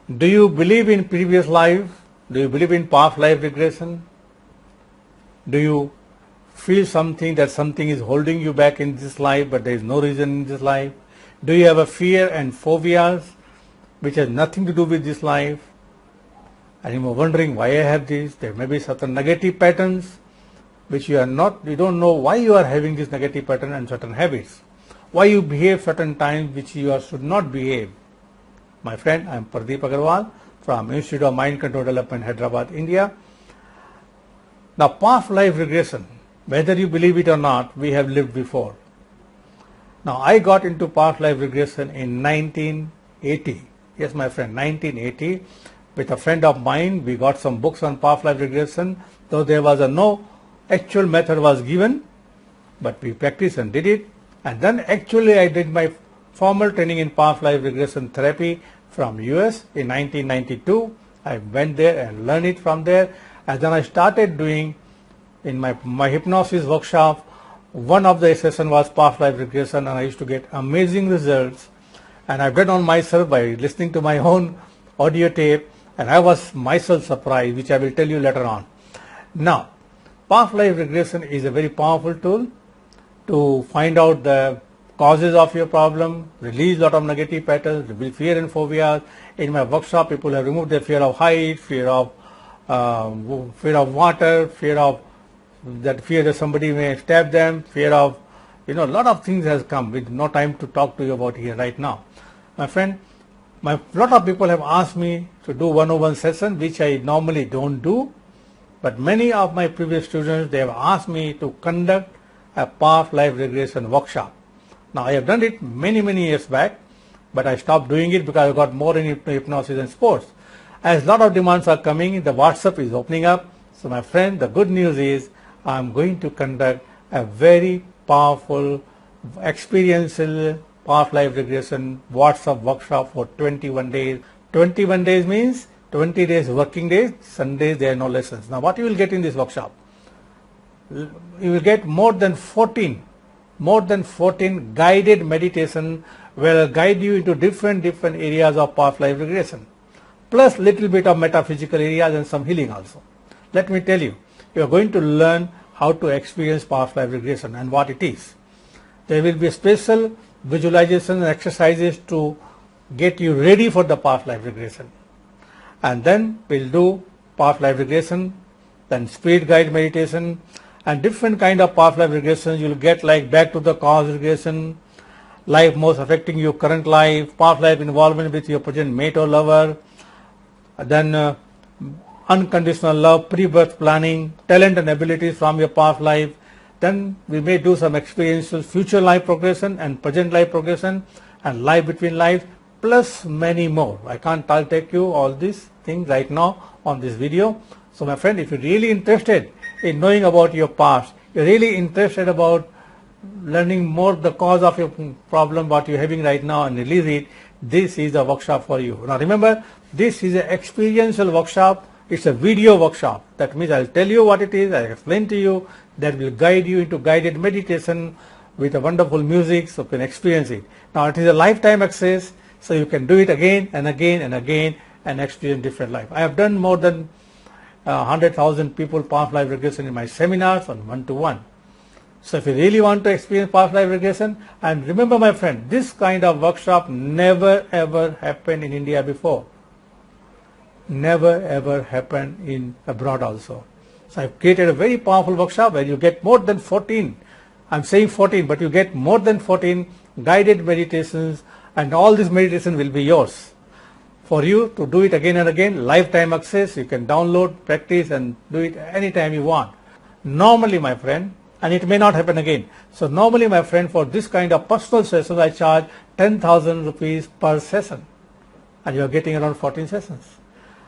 Do you believe in previous life? Do you believe in past life regression? Do you feel that something is holding you back in this life, but there is no reason in this life? Do you have a fear and phobias which has nothing to do with this life? And you are wondering why I have this. There may be certain negative patterns which you don't know why you are having this negative pattern and certain habits. Why you behave certain times which you should not behave. My friend, I am Pradeep Aggarwal from Institute of Mind Control Development, Hyderabad, India. Now, past life regression, whether you believe it or not, we have lived before. Now, I got into past life regression in 1980. Yes, my friend, 1980. With a friend of mine, we got some books on past life regression, though there was no actual method was given, but we practiced and did it. And then actually I did my formal training in past life regression therapy from US in 1992. I went there and learned it from there. And then I started doing in my hypnosis workshop. One of the sessions was past life regression, and I used to get amazing results. And I've done on myself by listening to my own audio tape, and I was myself surprised, which I will tell you later on. Now, past life regression is a very powerful tool to find out the causes of your problem, release a lot of negative patterns, reveal fear and phobias. In my workshop, people have removed their fear of height, fear of water, fear that somebody may stab them, fear of, a lot of things has come with no time to talk to you about here right now. My friend, a lot of people have asked me to do one-on-one session, which I normally don't do, but many of my previous students, they have asked me to conduct a past life regression workshop. Now, I have done it many years back, but I stopped doing it because I got more in hypnosis and sports. As a lot of demands are coming, the WhatsApp is opening up. So my friend, the good news is I am going to conduct a very powerful experiential past life regression WhatsApp workshop for 21 days. 21 days means 20 days working days, Sundays there are no lessons. Now what you will get in this workshop? You will get more than 14 guided meditation where I'll guide you into different areas of past life regression, plus little bit of metaphysical areas and some healing also. Let me tell you, you are going to learn how to experience past life regression and what it is. There will be special visualization and exercises to get you ready for the past life regression. And then we'll do past life regression, then spirit guide meditation, and different kind of past life regressions you'll get, like back to the cause regression, life most affecting your current life, past life involvement with your present mate or lover, then unconditional love, pre-birth planning, talent and abilities from your past life. Then we may do some experiential future life progression and present life progression and life between lives, plus many more. I can't take you all these things right now on this video. So my friend, if you're really interested in knowing about your past, you're really interested about learning more the cause of your problem, what you're having right now, and release it, this is a workshop for you. Now remember, this is an experiential workshop. It's a video workshop. That means I'll tell you what it is, I'll explain to you, that will guide you into guided meditation with a wonderful music, so you can experience it. Now it is a lifetime access, so you can do it again and again and again and experience different life. I have done more than 100,000 people past life regression in my seminars on one-to-one. So if you really want to experience past life regression, and remember my friend, this kind of workshop never ever happened in India before. Never ever happened in abroad also. So I've created a very powerful workshop where you get more than 14, I'm saying 14, but you get more than 14 guided meditations, and all this meditation will be yours. For you to do it again and again, lifetime access, you can download, practice and do it anytime you want. Normally my friend, and it may not happen again. So normally my friend, for this kind of personal sessions, I charge 10,000 rupees per session, and you are getting around 14 sessions.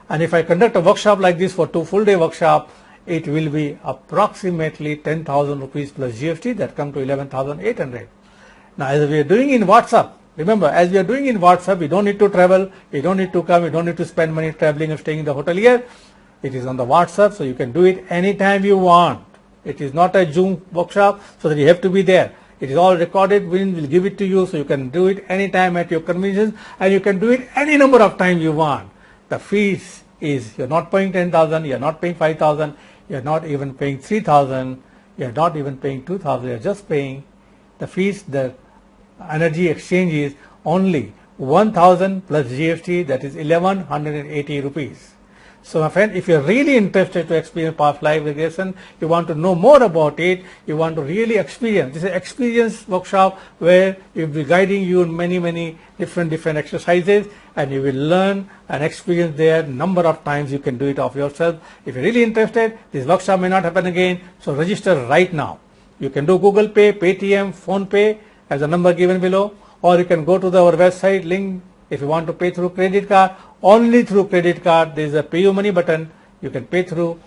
And if I conduct a workshop like this for 2 full day workshop, it will be approximately 10,000 rupees plus GST, that come to 11,800. Now as we are doing in WhatsApp, remember, as we are doing in WhatsApp, we don't need to travel, we don't need to come, we don't need to spend money traveling and staying in the hotel here. It is on the WhatsApp, so you can do it anytime you want. It is not a Zoom workshop, so that you have to be there. It is all recorded, we'll give it to you, so you can do it anytime at your convenience, and you can do it any number of times you want. the fees is you're not paying 10,000, you're not paying 5,000, you're not even paying 3,000, you're not even paying 2,000, you're just paying the fees. The energy exchange is only 1,000 plus GST, that is 1,180 rupees. So my friend, if you're really interested to experience past life regression, you want to know more about it, you want to really experience, this is an experience workshop where we'll be guiding you in many different exercises, and you will learn and experience there number of times. You can do it of yourself. If you're really interested, this workshop may not happen again, so register right now. You can do Google Pay, Paytm, Phone Pay as the number given below, or you can go to our website link. If you want to pay through credit card, only through credit card, there is a pay you money button. You can pay through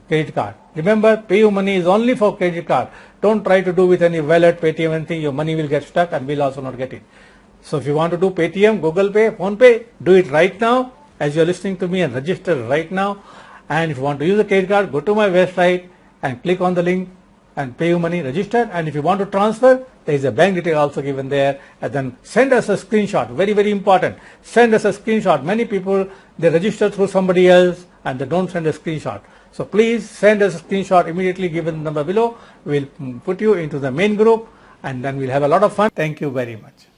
credit card. Remember, pay you money is only for credit card. Don't try to do with any wallet, Paytm, anything. Your money will get stuck and we'll also not get it. So if you want to do Paytm, Google Pay, Phone Pay, do it right now as you're listening to me, and register right now. And if you want to use a credit card, go to my website and click on the link and pay you money, register. And if you want to transfer, there is a bank detail also given there, and then send us a screenshot. Very important. Send us a screenshot. Many people, they register through somebody else and they don't send a screenshot. So please send us a screenshot immediately, given the number below. We'll put you into the main group, and then we'll have a lot of fun. Thank you very much.